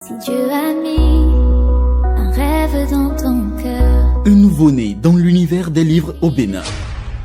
Si Dieu a mis un rêve dans ton cœur. Un nouveau-né dans l'univers des livres au Bénin.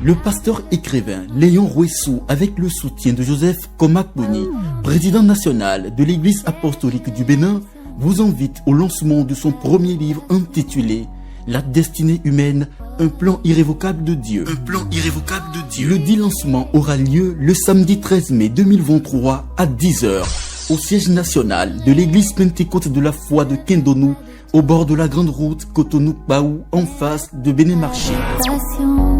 Le pasteur écrivain Léon Rouessou, avec le soutien de Joseph Komakboni, président national de l'Église apostolique du Bénin, vous invite au lancement de son premier livre intitulé La destinée humaine, un plan irrévocable de Dieu. Un plan irrévocable de Dieu. Le dit lancement aura lieu le samedi 13 mai 2023 à 10h au siège national de l'église Pentecôte de la foi de Kendonou, au bord de la grande route Cotonou-Baou, en face de Béné-Marché.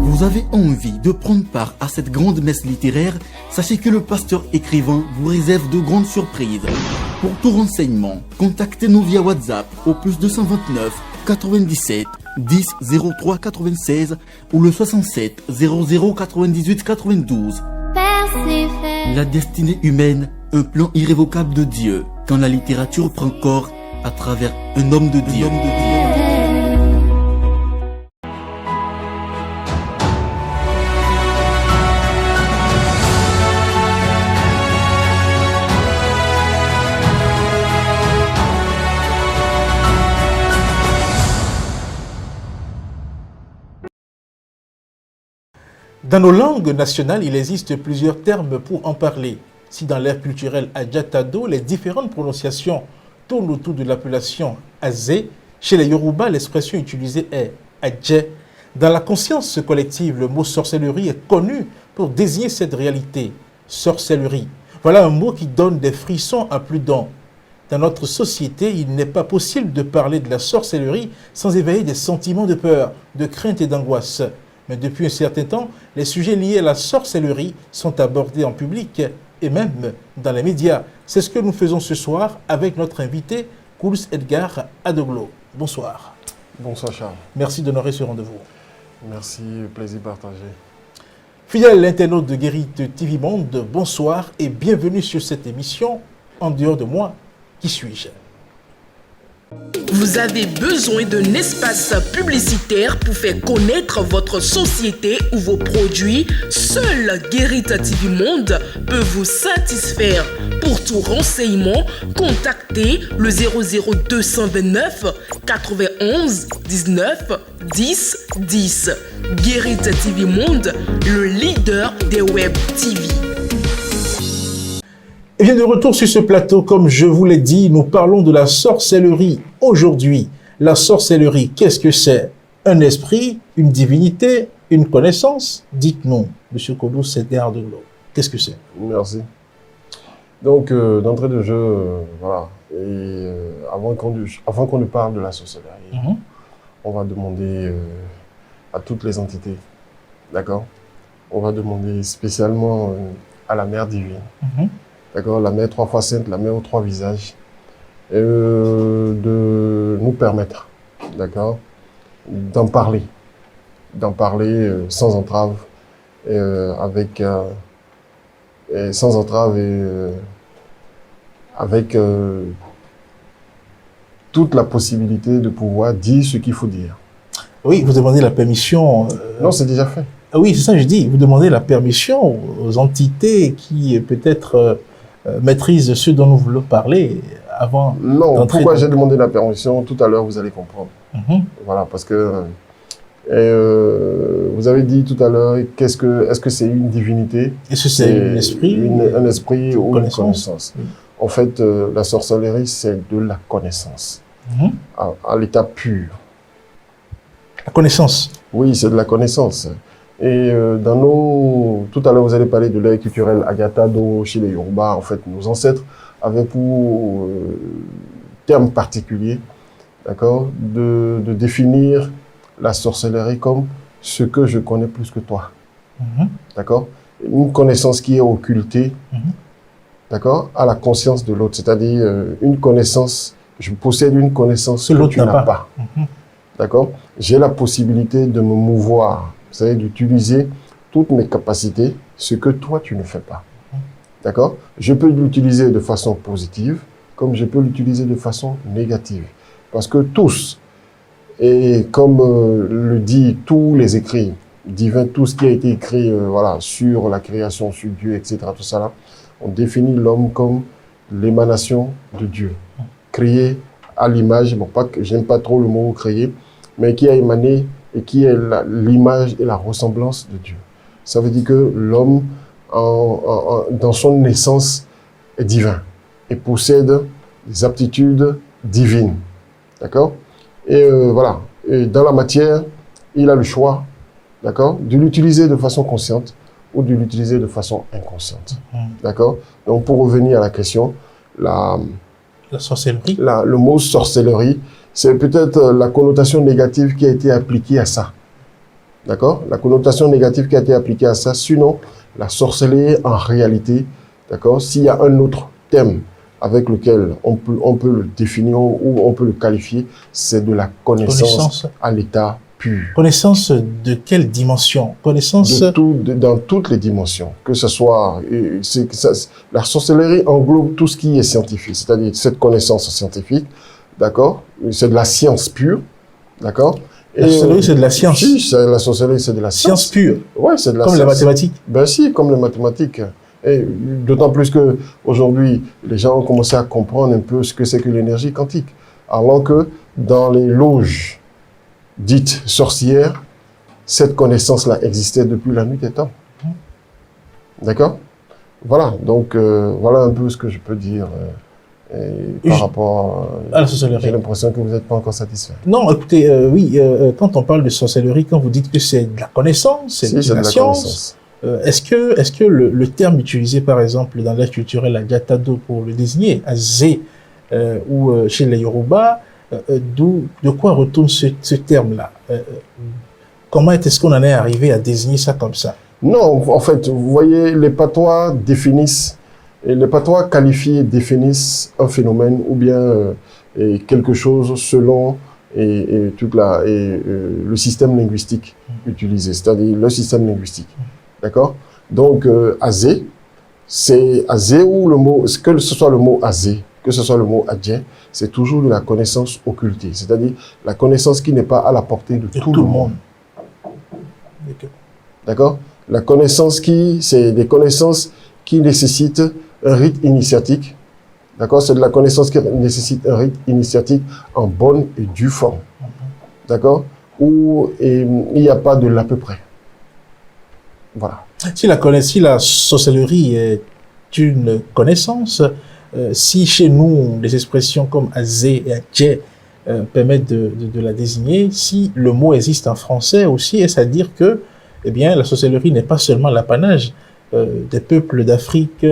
Vous avez envie de prendre part à cette grande messe littéraire? Sachez que le pasteur écrivain vous réserve de grandes surprises. Pour tout renseignement, contactez-nous via WhatsApp au +229 97 10 03 96 ou le 67 00 98 92. La destinée humaine, un plan irrévocable de Dieu, quand la littérature prend corps à travers un homme de Dieu. Dans nos langues nationales, il existe plusieurs termes pour en parler. Si dans l'ère culturelle Adjatado, les différentes prononciations tournent autour de l'appellation Azé, chez les Yoruba, l'expression utilisée est Adje. Dans la conscience collective, le mot sorcellerie est connu pour désigner cette réalité, sorcellerie. Voilà un mot qui donne des frissons à plus d'un. Dans notre société, il n'est pas possible de parler de la sorcellerie sans éveiller des sentiments de peur, de crainte et d'angoisse. Mais depuis un certain temps, les sujets liés à la sorcellerie sont abordés en public et même dans les médias. C'est ce que nous faisons ce soir avec notre invité, Kouls Edgar Adoglo. Bonsoir. Bonsoir Charles. Merci d'honorer ce rendez-vous. Merci, plaisir partagé. Fidèle internaute de Guérit TV Monde, bonsoir et bienvenue sur cette émission. En dehors de moi, qui suis-je? Vous avez besoin d'un espace publicitaire pour faire connaître votre société ou vos produits? Seul Guérit TV Monde peut vous satisfaire. Pour tout renseignement, contactez le 00229 91 19 10 10. Guérit TV Monde, le leader des web TV. Et bien de retour sur ce plateau, comme je vous l'ai dit, nous parlons de la sorcellerie. Aujourd'hui, la sorcellerie, qu'est-ce que c'est? Un esprit, une divinité, une connaissance? Dites-nous, M. Kouls Edgar Adoglo, qu'est-ce que c'est? Merci. Donc, d'entrée de jeu, voilà. Et avant qu'on ne parle de la sorcellerie, on va demander à toutes les entités, d'accord? On va demander spécialement à la Mère divine. D'accord, la Mère trois fois sainte, la Mère aux trois visages, de nous permettre, d'accord, d'en parler sans entrave, sans entrave et avec toute la possibilité de pouvoir dire ce qu'il faut dire. Oui, vous demandez la permission. Non, c'est déjà fait. Oui, c'est ça que je dis. Vous demandez la permission aux entités qui peut-être maîtrise ce dont nous voulons parler avant. Non, pourquoi j'ai demandé la permission, tout à l'heure vous allez comprendre. Voilà, parce que vous avez dit tout à l'heure, est-ce que c'est une divinité? Est-ce que c'est un esprit? Un esprit ou une connaissance. En fait, la sorcellerie, c'est de la connaissance, à l'état pur. La connaissance? Oui, c'est de la connaissance. Et tout à l'heure, vous allez parler de l'ère culturelle Agatado chez les Yoruba. En fait, nos ancêtres avaient pour terme particulier, d'accord, de définir la sorcellerie comme ce que je connais plus que toi. D'accord? Une connaissance qui est occultée, d'accord, à la conscience de l'autre. C'est-à-dire une connaissance, je possède une connaissance que tu n'as pas. D'accord? J'ai la possibilité de me mouvoir. C'est-à-dire d'utiliser toutes mes capacités, ce que toi, tu ne fais pas. D'accord? Je peux l'utiliser de façon positive, comme je peux l'utiliser de façon négative. Parce que tous, et comme le dit tous les écrits divins, tout ce qui a été écrit voilà, sur la création, sur Dieu, etc., tout ça là, on définit l'homme comme l'émanation de Dieu. créé à l'image, bon, pas que j'aime pas trop le mot créé, mais qui a émané et qui est l'image et la ressemblance de Dieu. Ça veut dire que l'homme, dans son naissance, est divin et possède des aptitudes divines. D'accord? Et voilà. Et dans la matière, il a le choix, d'accord, de l'utiliser de façon consciente ou de l'utiliser de façon inconsciente. D'accord? Donc, pour revenir à la question, la sorcellerie. Le mot sorcellerie, c'est peut-être la connotation négative qui a été appliquée à ça. D'accord? La connotation négative qui a été appliquée à ça. Sinon, la sorcellerie, en réalité, d'accord, s'il y a un autre thème avec lequel on peut le définir ou on peut le qualifier, c'est de la connaissance à l'état pur. Connaissance de quelle dimension? Connaissance dans toutes les dimensions. Que ce soit... la sorcellerie englobe tout ce qui est scientifique, c'est-à-dire cette connaissance scientifique, d'accord? C'est de la science pure, d'accord? La sorcellerie, c'est de la science. Si, la sorcellerie, c'est de la science. Science pure. Ouais, c'est de la science. Comme les mathématiques. Ben si, comme les mathématiques. Et d'autant plus que aujourd'hui, les gens ont commencé à comprendre un peu ce que c'est que l'énergie quantique. Alors que dans les loges dites sorcières, cette connaissance-là existait depuis la nuit des temps. D'accord? Voilà, donc voilà un peu ce que je peux dire par rapport à la sorcellerie. J'ai l'impression que vous n'êtes pas encore satisfait. Non, écoutez, oui, quand on parle de sorcellerie, quand vous dites que c'est de la connaissance, c'est de la science, est-ce que le terme utilisé, par exemple, dans l'art culturel Adjatado pour le désigner, Azé, ou chez les Yoruba, de quoi retourne ce terme-là? Comment est-ce qu'on en est arrivé à désigner ça comme ça? Non, en fait, vous voyez, les patois définissent, et les patois qualifiés définissent un phénomène ou bien quelque chose selon le système linguistique utilisé, c'est-à-dire le système linguistique. D'accord? Donc, azé, c'est azé ou le mot, que ce soit le mot azé, que ce soit le mot adjé, c'est toujours de la connaissance occultée, c'est-à-dire la connaissance qui n'est pas à la portée de tout le monde. D'accord? La connaissance c'est des connaissances qui nécessitent un rite initiatique. D'accord? C'est de la connaissance qui nécessite un rite initiatique en bonne et due forme. D'accord? Où il n'y a pas de l'à peu près. Voilà. Si la sorcellerie est une connaissance, si chez nous, des expressions comme azé et adjé permettent de la désigner, si le mot existe en français aussi, est-ce à dire que eh bien, la sorcellerie n'est pas seulement l'apanage des peuples d'Afrique,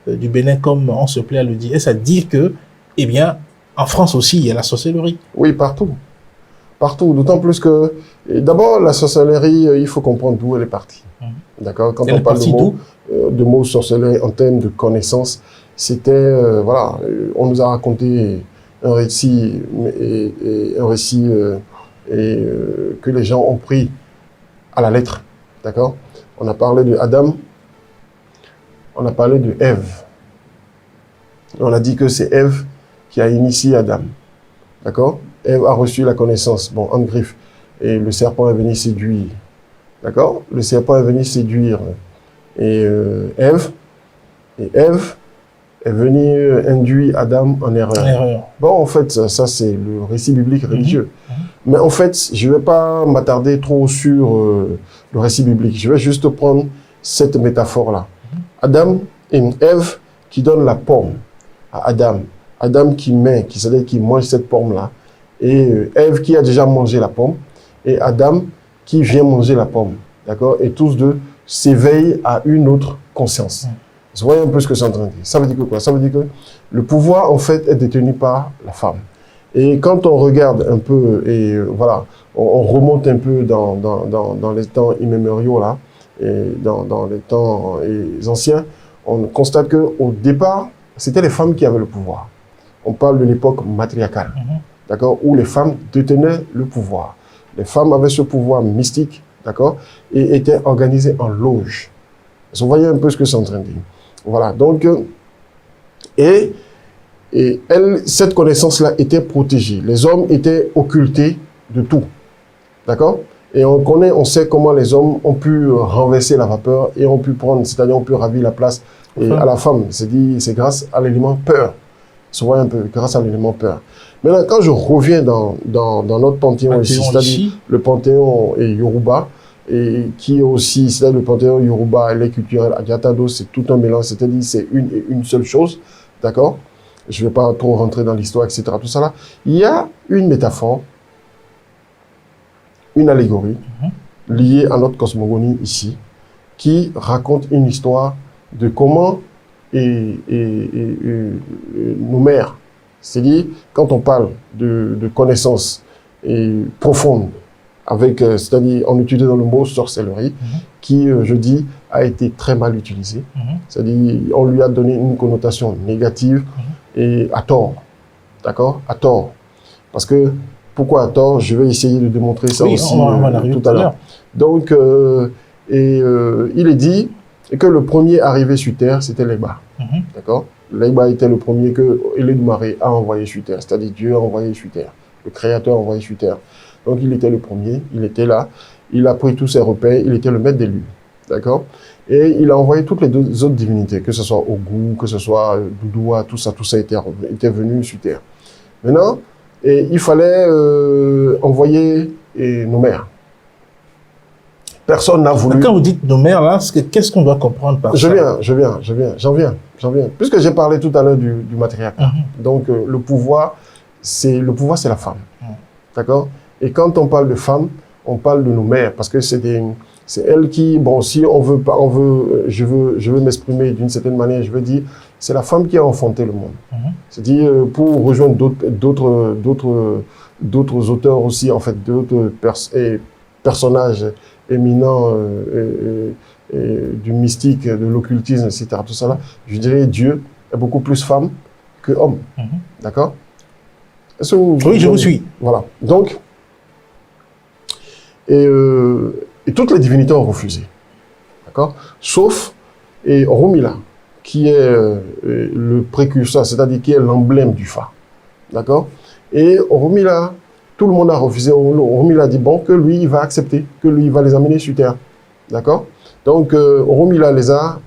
du Bénin, comme on se plaît à le dire. Est-ce à dire que, eh bien, en France aussi, il y a la sorcellerie? Oui, partout. Partout, d'autant plus que, d'abord, la sorcellerie, il faut comprendre d'où elle est partie. D'accord? Quand on parle de mots sorcellerie en termes de connaissances, c'était, voilà, on nous a raconté un récit, que les gens ont pris à la lettre. D'accord? On a parlé de Adam, on a parlé de Ève. On a dit que c'est Ève qui a initié Adam. D'accord? Ève a reçu la connaissance, bon, en griffe, et le serpent est venu séduire. D'accord? Le serpent est venu séduire Ève, et Ève est venue induire Adam en erreur. Bon, en fait, ça c'est le récit biblique religieux. Mais en fait, je ne vais pas m'attarder trop sur le récit biblique. Je vais juste prendre cette métaphore-là. Adam et Ève qui donnent la pomme à Adam. Adam qui mange cette pomme-là. Et Ève qui a déjà mangé la pomme. Et Adam qui vient manger la pomme. D'accord? Et tous deux s'éveillent à une autre conscience. Vous voyez un peu ce que c'est en train de dire. Ça veut dire que quoi? Ça veut dire que le pouvoir, en fait, est détenu par la femme. Et quand on regarde un peu, et voilà, on remonte un peu dans les temps immémoriaux, là, et dans les temps anciens, on constate qu'au départ, c'était les femmes qui avaient le pouvoir. On parle de l'époque matriarcale, d'accord, où les femmes détenaient le pouvoir. Les femmes avaient ce pouvoir mystique, d'accord, et étaient organisées en loges. Vous voyez un peu ce que c'est en train de dire. Voilà, donc, cette connaissance-là était protégée. Les hommes étaient occultés de tout. D'accord? Et on sait comment les hommes ont pu renverser la vapeur et ont pu prendre, c'est-à-dire ont pu ravir la place à la femme. C'est grâce à l'élément peur. se voit un peu grâce à l'élément peur. Maintenant, quand je reviens dans notre panthéon ici, c'est-à-dire le panthéon Yoruba, et qui est aussi, c'est-à-dire le panthéon Yoruba, les culturels, Agatado, c'est tout un mélange, c'est-à-dire c'est une seule chose, d'accord? Je ne vais pas trop rentrer dans l'histoire, etc. Tout ça là. Il y a une métaphore, une allégorie liée à notre cosmogonie ici, qui raconte une histoire de comment nos mères, c'est-à-dire quand on parle de connaissances profondes, c'est-à-dire on utilise le mot sorcellerie, qui, je dis, a été très mal utilisé. C'est-à-dire on lui a donné une connotation négative et à tort. D'accord? À tort. Parce que, pourquoi à tort? Je vais essayer de démontrer ça aussi tout à l'heure. Donc, il est dit que le premier arrivé sur Terre, c'était Legba. D'accord? Legba était le premier que Elédoumaré a envoyé sur Terre. C'est-à-dire Dieu a envoyé sur Terre. Le Créateur a envoyé sur Terre. Donc, il était le premier, il était là, il a pris tous ses repères, il était le maître des lieux, d'accord? Et il a envoyé toutes les autres divinités, que ce soit Ogou, que ce soit Doudoua, tout ça était venu sur Terre. Maintenant, il fallait envoyer nos mères. Personne n'a voulu... Quand vous dites nos mères, là, qu'est-ce qu'on doit comprendre par ça? J'en viens. Puisque j'ai parlé tout à l'heure du matriarcat. Donc, le pouvoir, c'est la femme, d'accord? Et quand on parle de femmes, on parle de nos mères, parce que c'est elles qui, bon, si je veux m'exprimer d'une certaine manière, je veux dire, c'est la femme qui a enfanté le monde. C'est-à-dire, pour rejoindre d'autres auteurs aussi, en fait, d'autres personnages éminents du mystique, de l'occultisme, etc., tout ça là, je dirais Dieu est beaucoup plus femme que homme. D'accord? Oui, je vous suis. Voilà. Donc, et toutes les divinités ont refusé, d'accord? Sauf Oromila, qui est le précurseur, c'est-à-dire qui est l'emblème du Fa, d'accord? Et Oromila, tout le monde a refusé. Oromila a dit bon, que lui, il va accepter, que lui, il va les amener sur Terre, d'accord? Donc, Oromila les a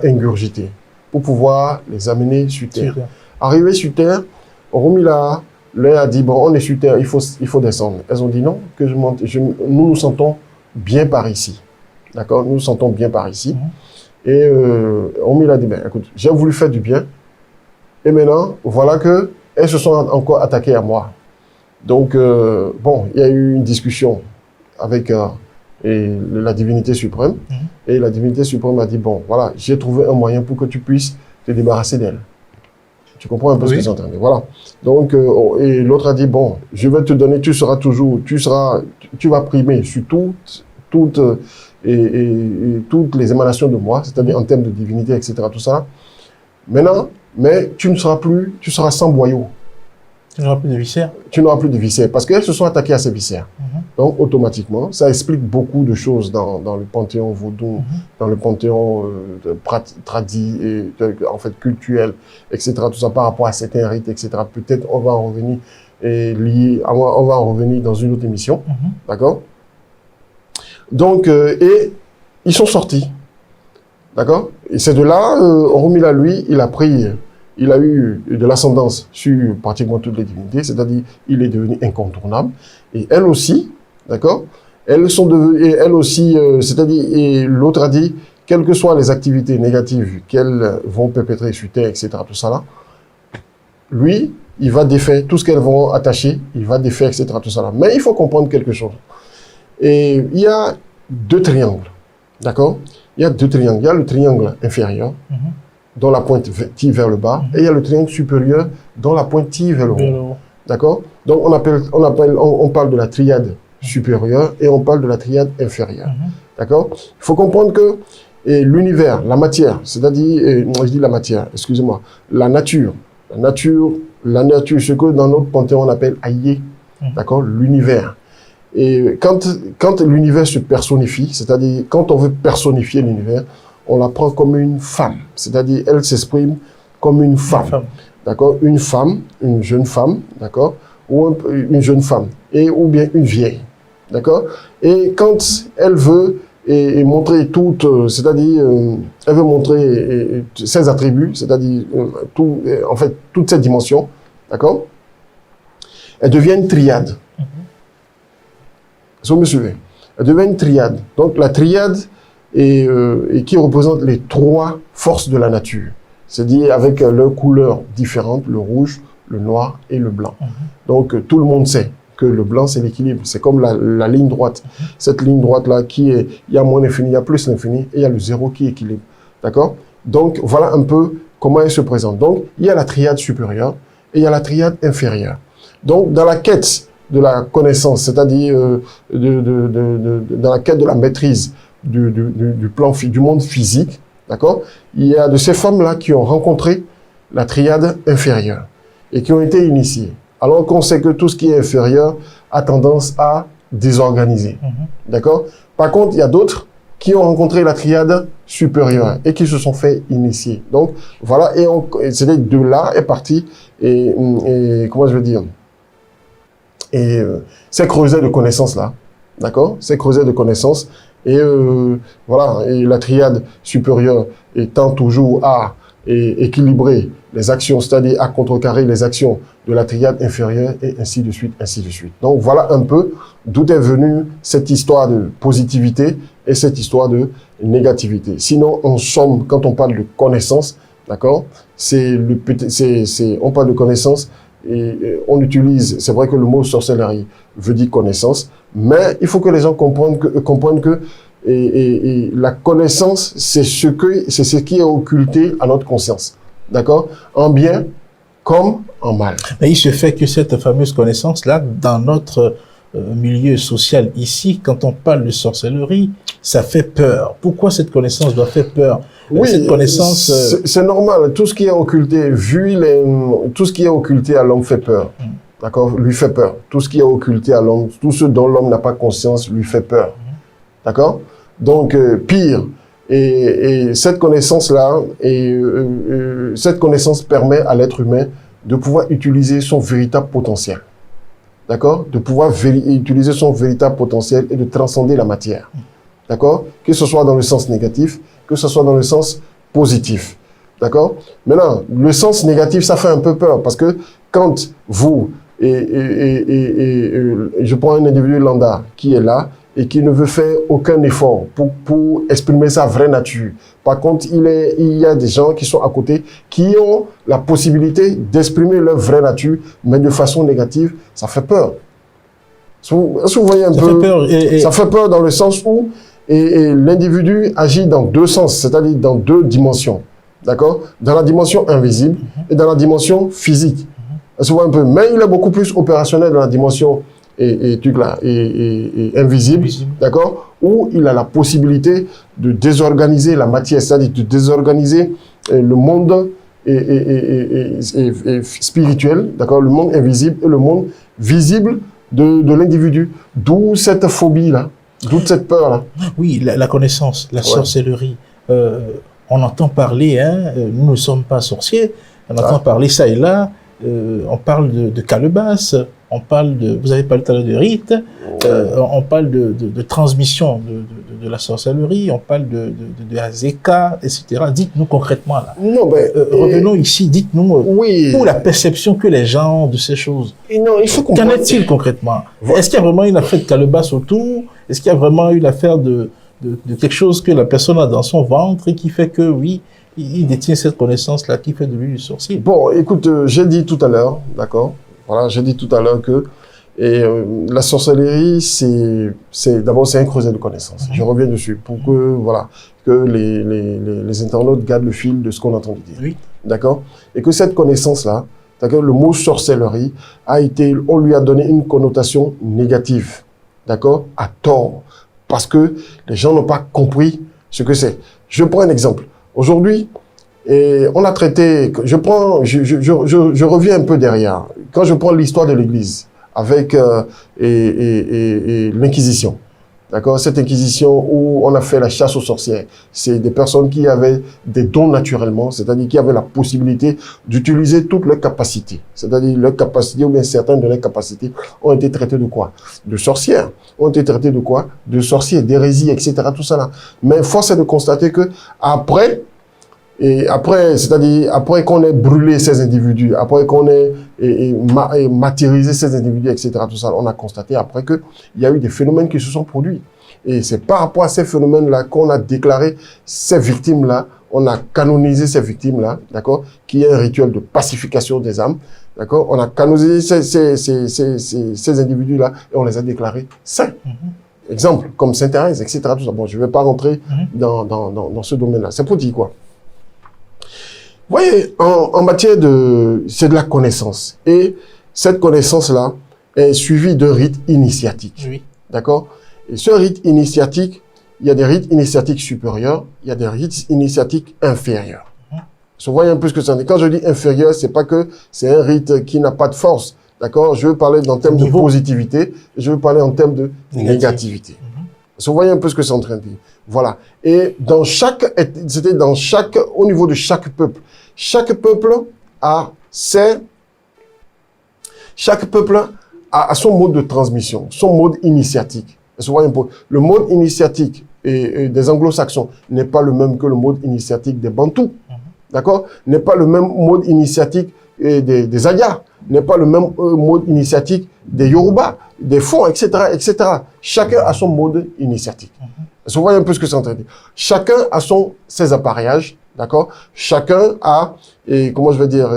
ingurgités pour pouvoir les amener sur Terre. Arrivé sur Terre, Oromila leur a dit, bon, on est sur Terre, il faut descendre. Elles ont dit non, que nous nous sentons bien par ici. D'accord? Nous nous sentons bien par ici. Et Oromila a dit, ben, écoute, j'ai voulu faire du bien. Et maintenant, voilà qu'elles se sont encore attaquées à moi. Donc, bon, il y a eu une discussion avec la divinité suprême. Et la divinité suprême a dit, bon, voilà, j'ai trouvé un moyen pour que tu puisses te débarrasser d'elle. Tu comprends un peu ce que j'entends. Voilà. Donc, et l'autre a dit, bon, je vais te donner, tu vas primer sur toutes les émanations de moi, c'est-à-dire en termes de divinité, etc., tout ça. Maintenant, mais tu seras sans boyau. Tu n'auras plus de viscères. Tu n'auras plus de viscères, parce qu'elles se sont attaquées à ces viscères. Donc, automatiquement, ça explique beaucoup de choses dans le panthéon vaudou, dans le panthéon tradit, en fait, cultuel, etc., tout ça, par rapport à certains rites, etc. Peut-être on va en revenir on va en revenir dans une autre émission, d'accord? Donc, et ils sont sortis, d'accord? Et c'est de là, Oromila, lui, il a eu de l'ascendance sur pratiquement toutes les divinités, c'est-à-dire il est devenu incontournable. Et elles aussi, d'accord? Elles sont devenues, et elles aussi, c'est-à-dire, et l'autre a dit, quelles que soient les activités négatives qu'elles vont perpétrer sur Terre, etc., tout ça là, lui, il va défaire tout ce qu'elles vont attacher, il va défaire, etc., tout ça là. Mais il faut comprendre quelque chose. Et il y a deux triangles, d'accord? Il y a deux triangles. Il y a le triangle inférieur, dont la pointe tire vers le bas, et il y a le triangle supérieur, dont la pointe tire vers le haut. D'accord? Donc, on parle de la triade supérieure et on parle de la triade inférieure. D'accord? Il faut comprendre que l'univers, la matière, c'est-à-dire, je dis la matière, excusez-moi, la nature, ce que dans notre panthéon on appelle Aïe, d'accord? L'univers. Et quand l'univers se personnifie, c'est-à-dire quand on veut personnifier l'univers, on la prend comme une femme, c'est-à-dire elle s'exprime comme une femme, d'accord? Une femme, une jeune femme, d'accord? Ou une jeune femme, ou bien une vieille, d'accord? Et quand elle veut et montrer toutes, c'est-à-dire, elle veut montrer ses attributs, c'est-à-dire en fait, toutes ces dimensions, d'accord? Elle devient une triade. Est-ce que vous me suivez? Elle devient une triade. Donc la triade et qui représente les 3 forces de la nature, c'est-à-dire avec leurs couleurs différentes, le rouge, le noir et le blanc. Donc tout le monde sait que le blanc, c'est l'équilibre. C'est comme la ligne droite. Cette ligne droite-là, il y a moins l'infini, il y a plus l'infini, et il y a le zéro qui équilibre. D'accord? Donc, voilà un peu comment elle se présente. Donc, il y a la triade supérieure et il y a la triade inférieure. Donc, dans la quête de la connaissance, c'est-à-dire dans la quête de la maîtrise du monde physique, d'accord? Il y a de ces femmes-là qui ont rencontré la triade inférieure et qui ont été initiées. Alors qu'on sait que tout ce qui est inférieur a tendance à désorganiser. D'accord? Par contre, il y a d'autres qui ont rencontré la triade supérieure et qui se sont fait initier. Donc, voilà, et c'est de là est parti, et comment je veux dire, et ces creusets de connaissances-là, d'accord? Ces creusets de connaissances, et voilà, et la triade supérieure étant toujours à équilibrer les actions, c'est-à-dire à contrecarrer les actions de la triade inférieure, et ainsi de suite, ainsi de suite. Donc voilà un peu d'où est venue cette histoire de positivité et cette histoire de négativité. Sinon, en somme, quand on parle de connaissance, d'accord, on parle de connaissance et on utilise, c'est vrai que le mot sorcellerie veut dire connaissance, mais il faut que les gens comprennent que la connaissance, c'est ce qui est occulté à notre conscience. D'accord? En bien comme en mal. Mais il se fait que cette fameuse connaissance-là, dans notre milieu social ici, quand on parle de sorcellerie, ça fait peur. Pourquoi cette connaissance doit faire peur? Oui, cette connaissance... c'est normal. Tout ce qui est occulté, tout ce qui est occulté à l'homme fait peur. D'accord? Lui fait peur. Tout ce qui est occulté à l'homme, tout ce dont l'homme n'a pas conscience, lui fait peur. D'accord? Donc, pire. Et cette connaissance-là, cette connaissance permet à l'être humain de pouvoir utiliser son véritable potentiel. D'accord? De pouvoir utiliser son véritable potentiel et de transcender la matière. D'accord? Que ce soit dans le sens négatif, que ce soit dans le sens positif. D'accord? Maintenant, le sens négatif, ça fait un peu peur parce que quand vous, je prends un individu lambda qui est là, et qui ne veut faire aucun effort pour exprimer sa vraie nature. Par contre, il y a des gens qui sont à côté, qui ont la possibilité d'exprimer leur vraie nature, mais de façon négative, ça fait peur. Est-ce que vous voyez un peu? Ça fait peur. Ça fait peur dans le sens où l'individu agit dans 2 sens, c'est-à-dire dans 2 dimensions. D'accord? Dans la dimension invisible et dans la dimension physique. Est-ce que vous voyez un peu? Mais il est beaucoup plus opérationnel dans la dimension invisible, d'accord, où il a la possibilité de désorganiser la matière, c'est-à-dire de désorganiser le monde spirituel, d'accord, le monde invisible et le monde visible de l'individu. D'où cette phobie-là, d'où cette peur-là. Oui, la connaissance, la sorcellerie. On entend parler, nous ne sommes pas sorciers, on entend parler ça et là, on parle de calebasse, on parle vous avez parlé tout à l'heure de rites, on parle de transmission de la sorcellerie, on parle de Azeka, etc. Dites-nous concrètement là. Non, revenons ici, dites-nous pour la perception que les gens ont de ces choses. Non, il faut comprendre. Qu'en est-il concrètement? Est-ce qu'il y a vraiment une affaire de calebasse autour? Est-ce qu'il y a vraiment une affaire de quelque chose que la personne a dans son ventre et qui fait que, oui, il détient cette connaissance-là qui fait de lui du sorcier? Bon, écoute, j'ai dit tout à l'heure, d'accord? Voilà, j'ai dit tout à l'heure que la sorcellerie, d'abord c'est un creuset de connaissances. Je reviens dessus pour que les internautes gardent le fil de ce qu'on a entendu dire. Oui. D'accord? Et que cette connaissance-là, d'accord, le mot sorcellerie on lui a donné une connotation négative. D'accord? À tort. Parce que les gens n'ont pas compris ce que c'est. Je prends un exemple. Aujourd'hui, on a traité, je reviens un peu derrière. Quand je prends l'histoire de l'Église avec l'Inquisition, D'accord, cette inquisition où on a fait la chasse aux sorcières, c'est des personnes qui avaient des dons naturellement, c'est-à-dire qui avaient la possibilité d'utiliser toutes leurs capacités. C'est-à-dire leurs capacités ou bien certaines de leurs capacités ont été traitées de quoi? De sorcières. Ont été traitées de quoi? De sorciers, d'hérésie, etc. Tout ça là. Mais force est de constater que après, c'est-à-dire après qu'on ait brûlé ces individus, après qu'on ait martyrisé ces individus, etc., tout ça, on a constaté après qu'il y a eu des phénomènes qui se sont produits. Et c'est par rapport à ces phénomènes-là qu'on a déclaré ces victimes-là, on a canonisé ces victimes-là, d'accord, qui est un rituel de pacification des âmes, d'accord. On a canonisé ces individus-là et on les a déclarés saints. Exemple, comme Sainte Thérèse, etc., tout ça. Bon, je ne vais pas rentrer dans ce domaine-là. C'est pour dire quoi? Vous voyez, en matière c'est de la connaissance. Et cette connaissance-là est suivie d'un rite initiatique. Oui. D'accord? Et ce rite initiatique, il y a des rites initiatiques supérieurs, il y a des rites initiatiques inférieurs. Vous voyez un peu ce que ça veut dire. Quand je dis inférieur, c'est pas que c'est un rite qui n'a pas de force. D'accord? Je veux parler en termes de positivité, je veux parler en termes de négativité. Vous voyez un peu ce que c'est en train de dire. Voilà. Et au niveau de chaque peuple a son mode de transmission, son mode initiatique. Vous voyez un peu. Le mode initiatique des anglo-saxons n'est pas le même que le mode initiatique des bantous. D'accord? N'est pas le même mode initiatique des Ayas, n'est pas le même mode initiatique des Yoruba, des Fonds, etc., etc. Chacun a son mode initiatique. Vous voyez un peu ce que c'est en train de dire. Chacun a ses appareillages, d'accord? Chacun a, comment je vais dire,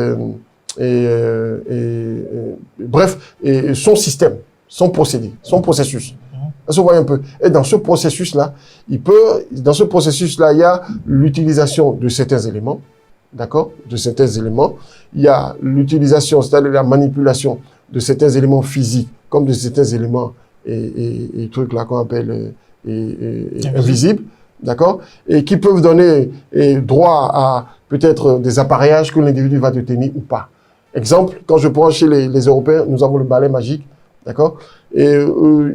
bref, son système, son procédé, son processus. Vous voyez un peu. Et dans ce processus-là, il y a l'utilisation de certains éléments, d'accord? De certains éléments. Il y a l'utilisation, c'est-à-dire la manipulation de certains éléments physiques, comme de certains éléments et trucs là qu'on appelle invisibles, d'accord? Et qui peuvent donner droit à peut-être des appareillages que l'individu va détenir ou pas. Exemple, quand je prends chez les Européens, nous avons le balai magique, d'accord? Et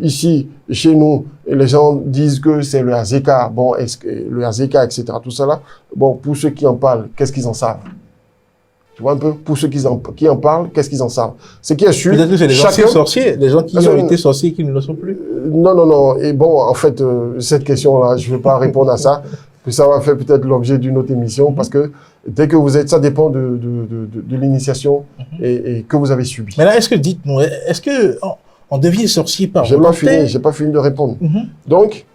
ici, chez nous, les gens disent que c'est le Azeka, bon, le Azeka, etc., tout ça là. Bon, pour ceux qui en parlent, qu'est-ce qu'ils en savent? Tu vois un peu? Pour ceux qui en parlent, qu'est-ce qu'ils en savent? Ce qui est sûr. Peut-être que c'est les anciens sorciers, les gens qui ont été sorciers qui ne le sont plus. Non. Et bon, en fait, cette question-là, je ne vais pas répondre à ça. Puis ça va faire peut-être l'objet d'une autre émission parce que dès que vous êtes, ça dépend de l'initiation et que vous avez subi. Mais là, dites-nous, est-ce que on devient sorcier par volonté? J'ai pas fini de répondre. Donc,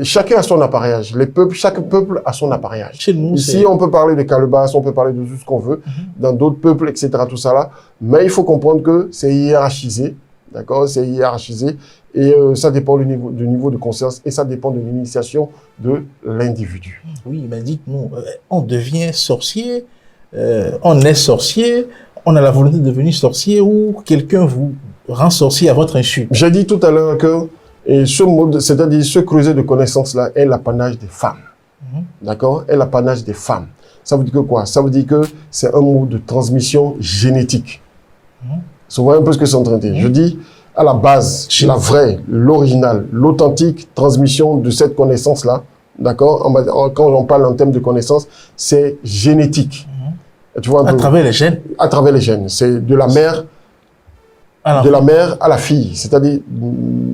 chacun a son appareillage. Chaque peuple a son appareillage. Chez nous, ici, on peut parler de calebasse, on peut parler de tout ce qu'on veut. Dans d'autres peuples, etc., tout ça là. Mais il faut comprendre que c'est hiérarchisé. D'accord? C'est hiérarchisé. Et ça dépend du niveau de conscience et ça dépend de l'initiation de l'individu. Oui, mais dites-nous, on devient sorcier, on est sorcier, on a la volonté de devenir sorcier ou quelqu'un vous rend sorcier à votre insu? J'ai dit tout à l'heure que ce mode, c'est-à-dire ce creuset de connaissances-là est l'apanage des femmes. D'accord? Est l'apanage des femmes. Ça veut dire que quoi? Ça veut dire que c'est un mode de transmission génétique. Vous voyez un peu ce que c'est en train de dire. Je dis, à la base, la vraie, l'original, l'authentique transmission de cette connaissance-là, d'accord? Quand on parle en termes de connaissance, c'est génétique. Tu vois un peu, travers les gènes? À travers les gènes. C'est de la mère à la fille. C'est-à-dire,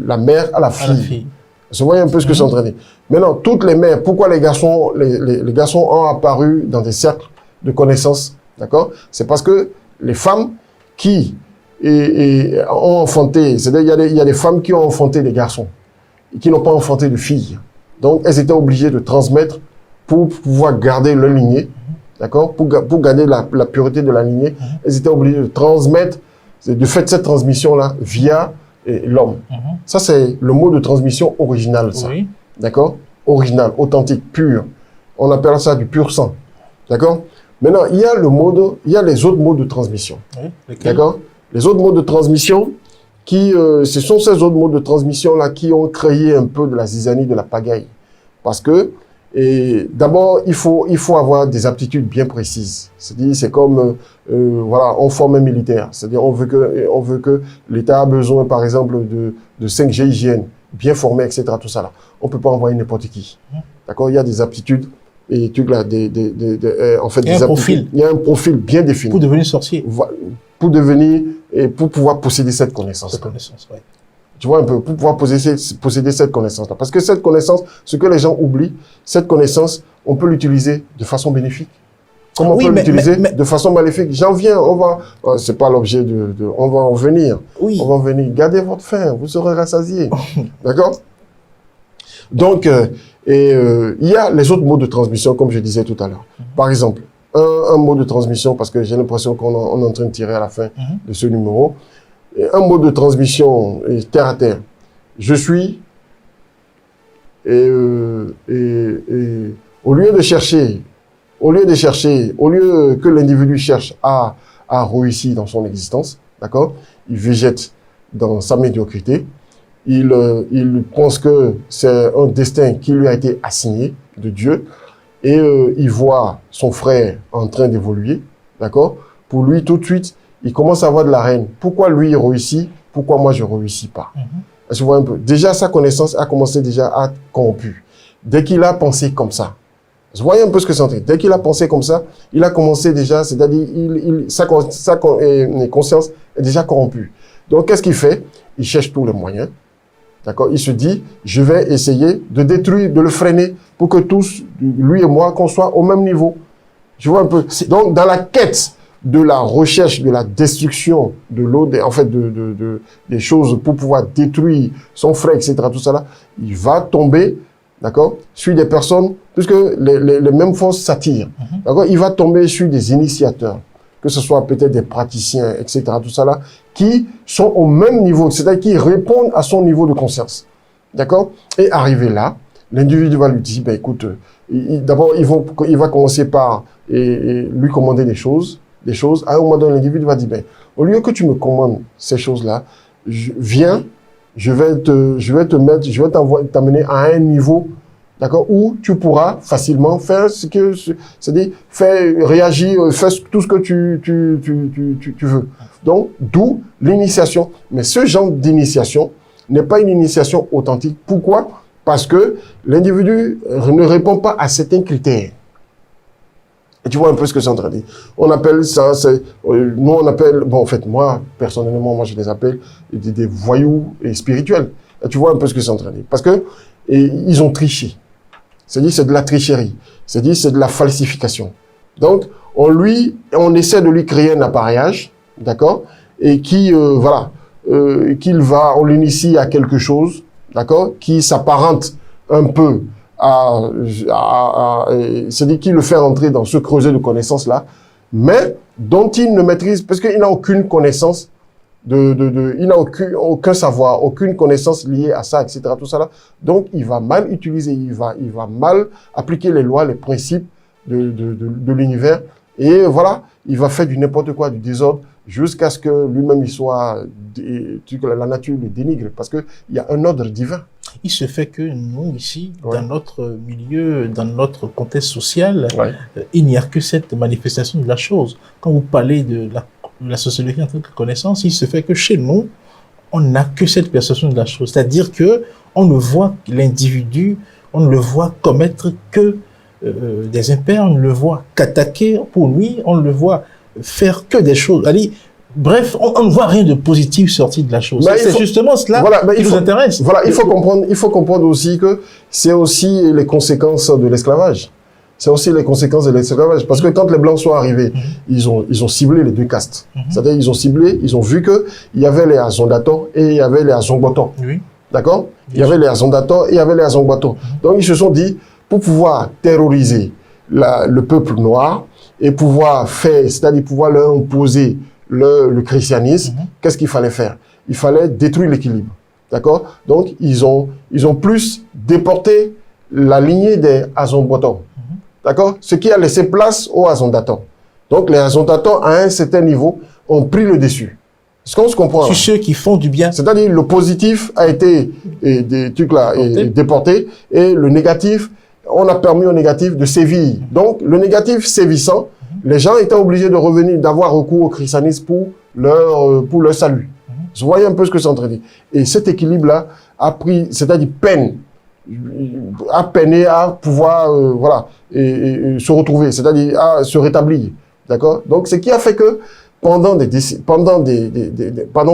la mère à la fille. Vous voyez un peu ce que c'est en train de dire. Maintenant, toutes les mères, pourquoi les garçons ont apparu dans des cercles de connaissances, d'accord? C'est parce que les femmes qui ont enfanté, c'est-à-dire il y a des femmes qui ont enfanté des garçons, et qui n'ont pas enfanté de filles. Donc, elles étaient obligées de transmettre pour pouvoir garder leur lignée, d'accord? Pour garder la pureté de la lignée, elles étaient obligées de transmettre, de faire cette transmission-là via l'homme. Ça, c'est le mot de transmission original, ça. Oui. D'accord? Original, authentique, pur. On appelle ça du pur sang. D'accord? Maintenant, il y a les autres modes de transmission. Oui, d'accord? Les autres modes de transmission, ce sont ces autres modes de transmission-là qui ont créé un peu de la zizanie, de la pagaille. Parce que, d'abord, il faut avoir des aptitudes bien précises. C'est-à-dire, c'est comme, voilà, on forme un militaire. C'est-à-dire, on veut que l'État a besoin, par exemple, de 5 GIGN. bien formés, etc. Tout ça là. On peut pas envoyer n'importe qui. D'accord? Il y a des aptitudes et tu là, en fait, Il y a un profil. Il y a un profil bien défini. Pour devenir sorcier. Pour devenir et pour pouvoir posséder cette connaissance. Cette connaissance, ouais. Tu vois un peu, pour pouvoir posséder cette connaissance-là. Parce que cette connaissance, ce que les gens oublient, cette connaissance, on peut l'utiliser de façon bénéfique. Comme on peut l'utiliser de façon maléfique. J'en viens, c'est pas l'objet on va en venir. Oui. On va en venir. Gardez votre faim, vous serez rassasiés. D'accord? Donc, il y a les autres modes de transmission, comme je disais tout à l'heure. Par exemple, un mode de transmission, parce que j'ai l'impression qu'on est en train de tirer à la fin de ce numéro. Un mode de transmission terre à terre. Je suis, et au lieu que l'individu cherche à réussir dans son existence, d'accord, il végète dans sa médiocrité. Il pense que c'est un destin qui lui a été assigné de Dieu, et il voit son frère en train d'évoluer, d'accord. Pour lui, tout de suite, il commence à avoir de la haine. Pourquoi lui, il réussit? Pourquoi moi, je ne réussis pas? Est-ce que vous voyez un peu? Déjà, sa connaissance a commencé déjà à corrompu. Dès qu'il a pensé comme ça, vous voyez un peu ce que c'est en train. Dès qu'il a pensé comme ça, il a commencé déjà, c'est-à-dire sa conscience est déjà corrompue. Donc, qu'est-ce qu'il fait? Il cherche tous les moyens. D'accord? Il se dit, je vais essayer de détruire, de le freiner pour que tous, lui et moi, qu'on soit au même niveau. Je vois un peu. Donc, dans la quête de la recherche, de la destruction de l'eau, en fait, des choses pour pouvoir détruire son frère, etc., tout ça là, il va tomber, d'accord, sur des personnes, puisque les mêmes forces s'attirent, d'accord, il va tomber sur des initiateurs, que ce soit peut-être des praticiens, etc., tout ça là, qui sont au même niveau, c'est-à-dire qui répondent à son niveau de conscience, d'accord, et arrivé là, l'individu va lui dire, ben écoute, d'abord, il va commencer par lui commander des choses, à un moment donné, l'individu va dire, ben, au lieu que tu me commandes ces choses-là, viens, je vais t'amener à un niveau, d'accord, où tu pourras facilement faire c'est-à-dire, faire réagir, faire tout ce que tu veux. Donc, d'où l'initiation. Mais ce genre d'initiation n'est pas une initiation authentique. Pourquoi? Parce que l'individu ne répond pas à certains critères. Et tu vois un peu ce que c'est en train de dire. On appelle ça, nous on appelle, bon en fait, moi, personnellement, moi je les appelle des voyous spirituels. Et tu vois un peu ce que c'est en train de dire. Parce que, ils ont triché. C'est-à-dire, c'est de la tricherie. C'est-à-dire, c'est de la falsification. Donc, on essaie de lui créer un appareillage, d'accord? Et on l'initie à quelque chose, d'accord? Qui s'apparente un peu c'est-à-dire qu'il le fait rentrer dans ce creuset de connaissances-là, mais dont il ne maîtrise, parce qu'il n'a aucune connaissance, il n'a aucun savoir, aucune connaissance liée à ça, etc., tout ça là. Donc, il va mal utiliser, il va mal appliquer les lois, les principes de l'univers, et voilà, il va faire du n'importe quoi, du désordre, jusqu'à ce que lui-même, la nature le dénigre, parce qu'il y a un ordre divin. Il se fait que nous, ici, dans notre milieu, dans notre contexte social, il n'y a que cette manifestation de la chose. Quand vous parlez de la sociologie en tant que connaissance, il se fait que chez nous, on n'a que cette perception de la chose. C'est-à-dire que on ne voit l'individu, on ne le voit commettre que des impairs, on ne le voit qu'attaquer pour lui, on ne le voit faire que des choses. Allez, bref, on ne voit rien de positif sorti de la chose. C'est justement cela qui nous intéresse. Voilà, il faut comprendre aussi que c'est aussi les conséquences de l'esclavage. C'est aussi les conséquences de l'esclavage. Parce que quand les Blancs sont arrivés, ils ont ciblé les deux castes. C'est-à-dire, ils ont vu que il y avait les Azondato et il y avait les Azongboto. Oui. D'accord? Il y avait les Azondato et il y avait les Azongboto. Donc, ils se sont dit, pour pouvoir terroriser le peuple noir et pouvoir c'est-à-dire pouvoir leur imposer le christianisme, qu'est-ce qu'il fallait faire? Il fallait détruire l'équilibre. D'accord? Donc, ils ont plus déporté la lignée des Azongboto. D'accord? Ce qui a laissé place aux Azondato. Donc, les Azondato, à un certain niveau, ont pris le dessus. Est-ce qu'on se comprend? Sur ceux qui font du bien. C'est-à-dire, le positif a été déporté, et le négatif, on a permis au négatif de sévir. Donc, le négatif sévissant, les gens étaient obligés de revenir, d'avoir recours au christianisme pour leur salut. Vous voyez un peu ce que c'est en train de dire. Et cet équilibre-là a pris, c'est-à-dire peine, à peiner à pouvoir, voilà, et se retrouver, c'est-à-dire à se rétablir. D'accord? Donc, ce qui a fait que pendant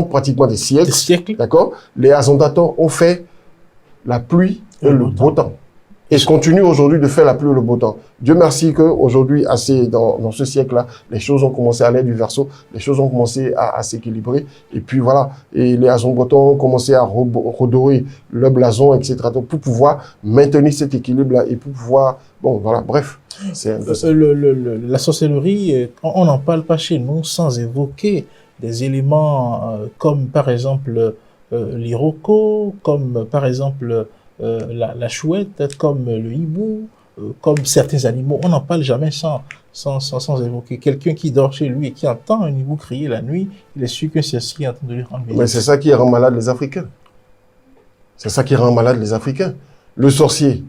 pratiquement des siècles, d'accord, les Azondatans ont fait la pluie et le beau temps. Et continue aujourd'hui de faire la pluie et le beau temps. Dieu merci qu'aujourd'hui, dans ce siècle-là, les choses ont commencé à aller du verso, les choses ont commencé à s'équilibrer. Et puis voilà, et les Azonbatans ont commencé à redorer le blason, etc. Donc, pour pouvoir maintenir cet équilibre-là et pour pouvoir, bon, voilà, bref. La sorcellerie, on n'en parle pas chez nous sans évoquer des éléments comme par exemple l'iroko, comme par exemple la chouette, comme le hibou, comme certains animaux. On n'en parle jamais sans évoquer. Quelqu'un qui dort chez lui et qui entend un hibou crier la nuit, il est sûr que ceci est en train de lui rendre malade. Mais c'est ça qui rend malade les Africains. C'est ça qui rend malade les Africains. Le sorcier,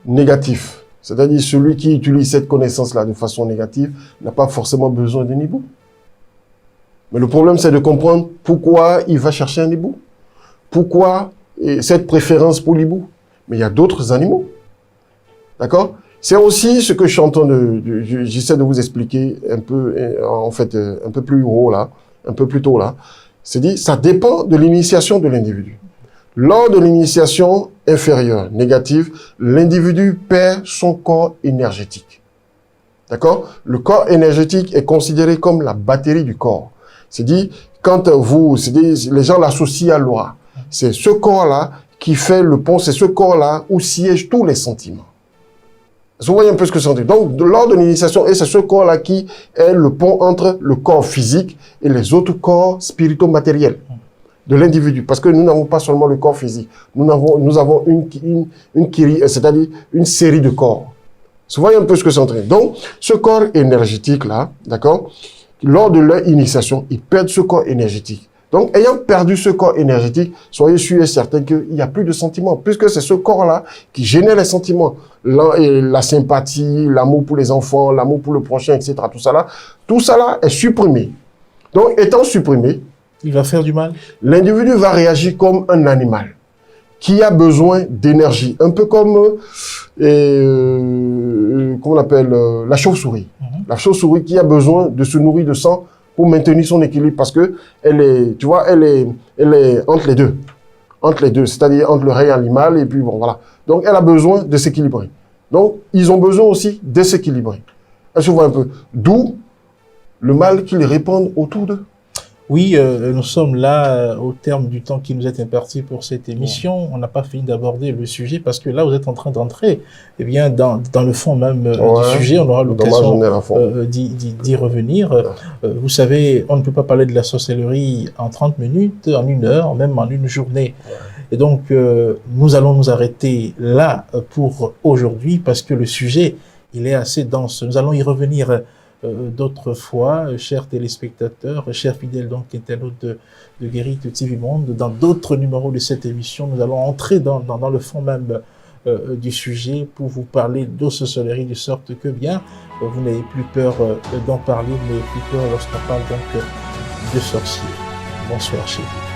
négatif. C'est-à-dire celui qui utilise cette connaissance-là de façon négative n'a pas forcément besoin d'un hibou. Mais le problème, c'est de comprendre pourquoi il va chercher un hibou. Pourquoi cette préférence pour l'hibou. Mais il y a d'autres animaux. D'accord? C'est aussi ce que je suis en train j'essaie de vous expliquer un peu, en fait, un peu plus haut là, un peu plus tôt là. C'est dit, ça dépend de l'initiation de l'individu. Lors de l'initiation inférieure, négative, l'individu perd son corps énergétique. D'accord? Le corps énergétique est considéré comme la batterie du corps. C'est dit, les gens l'associent à l'aura. C'est ce corps-là qui fait le pont, c'est ce corps-là où siègent tous les sentiments. Vous voyez un peu ce que c'est. Donc, lors de l'initiation, et c'est ce corps-là qui est le pont entre le corps physique et les autres corps spirito-matériels de l'individu. Parce que nous n'avons pas seulement le corps physique. Nous avons c'est-à-dire une série de corps. Vous voyez un peu ce que c'est. Donc, ce corps énergétique-là, d'accord, lors de leur initiation, ils perdent ce corps énergétique. Donc, ayant perdu ce corps énergétique, soyez sûrs et certains qu'il n'y a plus de sentiments, puisque c'est ce corps-là qui génère les sentiments. La sympathie, l'amour pour les enfants, l'amour pour le prochain, etc. Tout ça là est supprimé. Donc, étant supprimé, il va faire du mal. L'individu va réagir comme un animal qui a besoin d'énergie, un peu comme, comment on appelle, la chauve-souris. La chauve-souris qui a besoin de se nourrir de sang pour maintenir son équilibre, parce que elle est, tu vois, elle est entre les deux, c'est-à-dire entre le règne animal et puis bon, voilà. Donc, elle a besoin de s'équilibrer. Donc, ils ont besoin aussi de s'équilibrer. Est-ce que vous voyez un peu? D'où le mal qu'ils répandent autour d'eux. Oui, nous sommes là au terme du temps qui nous est imparti pour cette émission. On n'a pas fini d'aborder le sujet parce que là, vous êtes en train d'entrer dans le fond même du sujet. On aura l'occasion d'y revenir. Vous savez, on ne peut pas parler de la sorcellerie en 30 minutes, en 1 heure, même en une journée. Et donc, nous allons nous arrêter là pour aujourd'hui parce que le sujet, il est assez dense. Nous allons y revenir d'autres fois, chers téléspectateurs, chers fidèles donc internautes de Guérite TV Monde, dans d'autres numéros de cette émission, nous allons entrer dans le fond même du sujet pour vous parler de sorcellerie, de sorte que bien, vous n'ayez plus peur d'en parler, vous n'ayez plus peur lorsqu'on parle donc de sorciers. Bonsoir chez vous.